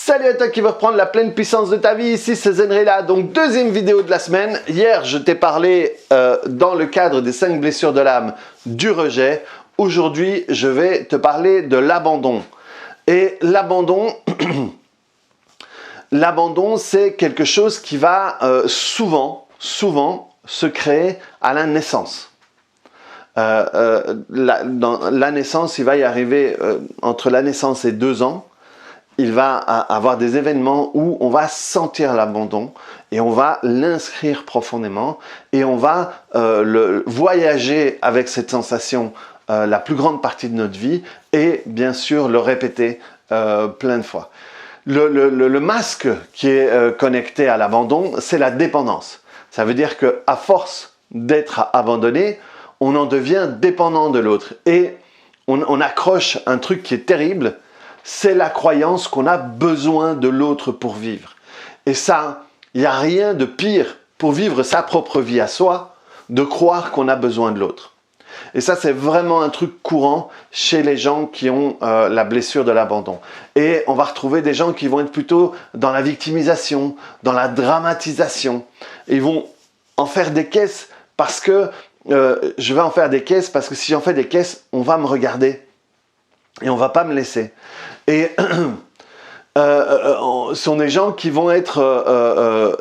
Salut à toi qui veut reprendre la pleine puissance de ta vie, ici c'est Zenrela, donc deuxième vidéo de la semaine. Hier je t'ai parlé dans le cadre des 5 blessures de l'âme du rejet. Aujourd'hui je vais te parler de l'abandon. Et l'abandon, l'abandon c'est quelque chose qui va souvent se créer à la naissance. Dans la naissance, il va y arriver entre la naissance et 2 ans. Il va avoir des événements où on va sentir l'abandon et on va l'inscrire profondément et on va voyager avec cette sensation la plus grande partie de notre vie et bien sûr le répéter plein de fois. Le masque qui est connecté à l'abandon, c'est la dépendance. Ça veut dire qu'à force d'être abandonné, on en devient dépendant de l'autre et on accroche un truc qui est terrible. C'est la croyance qu'on a besoin de l'autre pour vivre. Et ça, il n'y a rien de pire pour vivre sa propre vie à soi, de croire qu'on a besoin de l'autre. Et ça, c'est vraiment un truc courant chez les gens qui ont la blessure de l'abandon. Et on va retrouver des gens qui vont être plutôt dans la victimisation, dans la dramatisation. Ils vont en faire des caisses parce que je vais en faire des caisses parce que si j'en fais des caisses, on va me regarder et on ne va pas me laisser. Et ce sont des gens qui vont être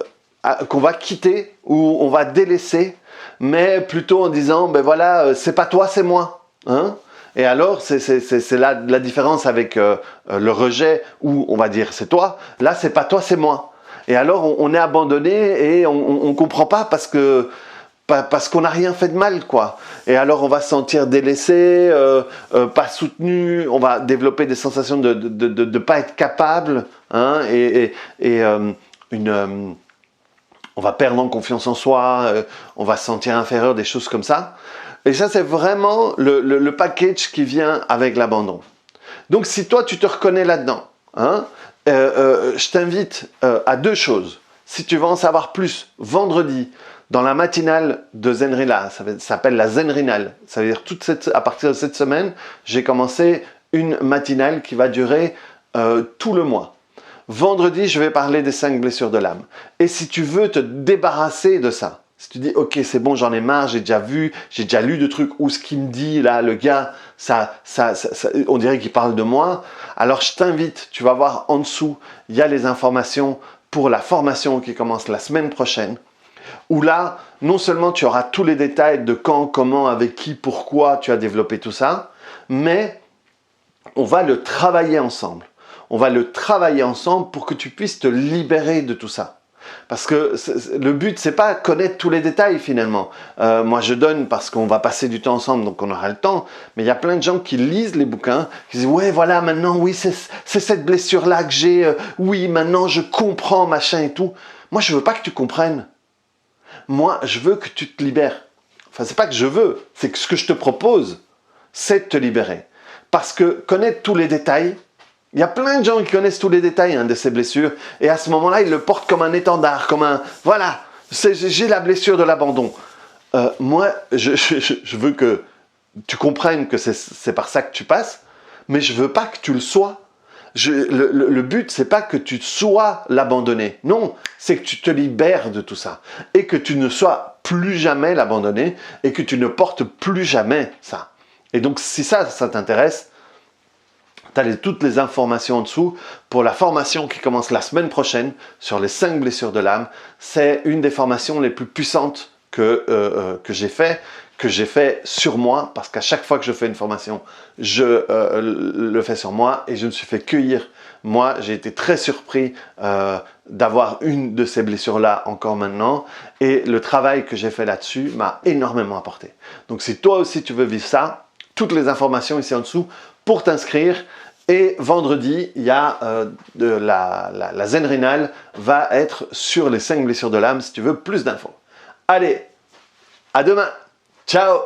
qu'on va quitter ou on va délaisser, mais plutôt en disant ben voilà, c'est pas toi, c'est moi. Hein? Et alors, c'est la différence avec le rejet où on va dire c'est toi. Là, c'est pas toi, c'est moi. Et alors, on est abandonné et on ne comprend pas parce qu'on n'a rien fait de mal, quoi. Et alors, on va se sentir délaissé, pas soutenu, on va développer des sensations de ne pas être capable, hein, on va perdre en confiance en soi, on va se sentir inférieur, des choses comme ça. Et ça, c'est vraiment le package qui vient avec l'abandon. Donc, si toi, tu te reconnais là-dedans, hein, je t'invite à 2 choses. Si tu veux en savoir plus, vendredi, dans la matinale de Zenrela, ça s'appelle la Zenrinale. Ça veut dire à partir de cette semaine, j'ai commencé une matinale qui va durer tout le mois. Vendredi, je vais parler des 5 blessures de l'âme. Et si tu veux te débarrasser de ça, si tu dis « Ok, c'est bon, j'en ai marre, j'ai déjà vu, j'ai déjà lu de trucs où ce qu'il me dit, là, le gars, on dirait qu'il parle de moi. » Alors, je t'invite, tu vas voir en dessous, il y a les informations pour la formation qui commence la semaine prochaine. Où là, non seulement tu auras tous les détails de quand, comment, avec qui, pourquoi tu as développé tout ça, mais on va le travailler ensemble. On va le travailler ensemble pour que tu puisses te libérer de tout ça. Parce que le but, c'est pas connaître tous les détails finalement. Moi, je donne parce qu'on va passer du temps ensemble, donc on aura le temps. Mais il y a plein de gens qui lisent les bouquins, qui disent « Ouais, voilà, maintenant, oui, c'est cette blessure-là que j'ai. Oui, maintenant, je comprends, machin et tout. » Moi, je veux pas que tu comprennes. Moi, je veux que tu te libères. Enfin, c'est pas que je veux, c'est que ce que je te propose, c'est de te libérer. Parce que connaître tous les détails, il y a plein de gens qui connaissent tous les détails de ces blessures, et à ce moment-là, ils le portent comme un étendard, comme un... Voilà, j'ai la blessure de l'abandon. Moi, je veux que tu comprennes que c'est par ça que tu passes, mais je veux pas que tu le sois. Le but, c'est pas que tu sois l'abandonné. Non, c'est que tu te libères de tout ça. Et que tu ne sois plus jamais l'abandonné et que tu ne portes plus jamais ça. Et donc, si ça t'intéresse, tu as toutes les informations en dessous pour la formation qui commence la semaine prochaine sur les 5 blessures de l'âme. C'est une des formations les plus puissantes que j'ai fait sur moi, parce qu'à chaque fois que je fais une formation, je le fais sur moi et je ne me suis fait cueillir. Moi, j'ai été très surpris d'avoir une de ces blessures-là encore maintenant, et le travail que j'ai fait là-dessus m'a énormément apporté. Donc si toi aussi tu veux vivre ça, toutes les informations ici en dessous pour t'inscrire. Et vendredi, il y a la Zenrinale va être sur les 5 blessures de l'âme si tu veux plus d'infos. Allez, à demain. Ciao!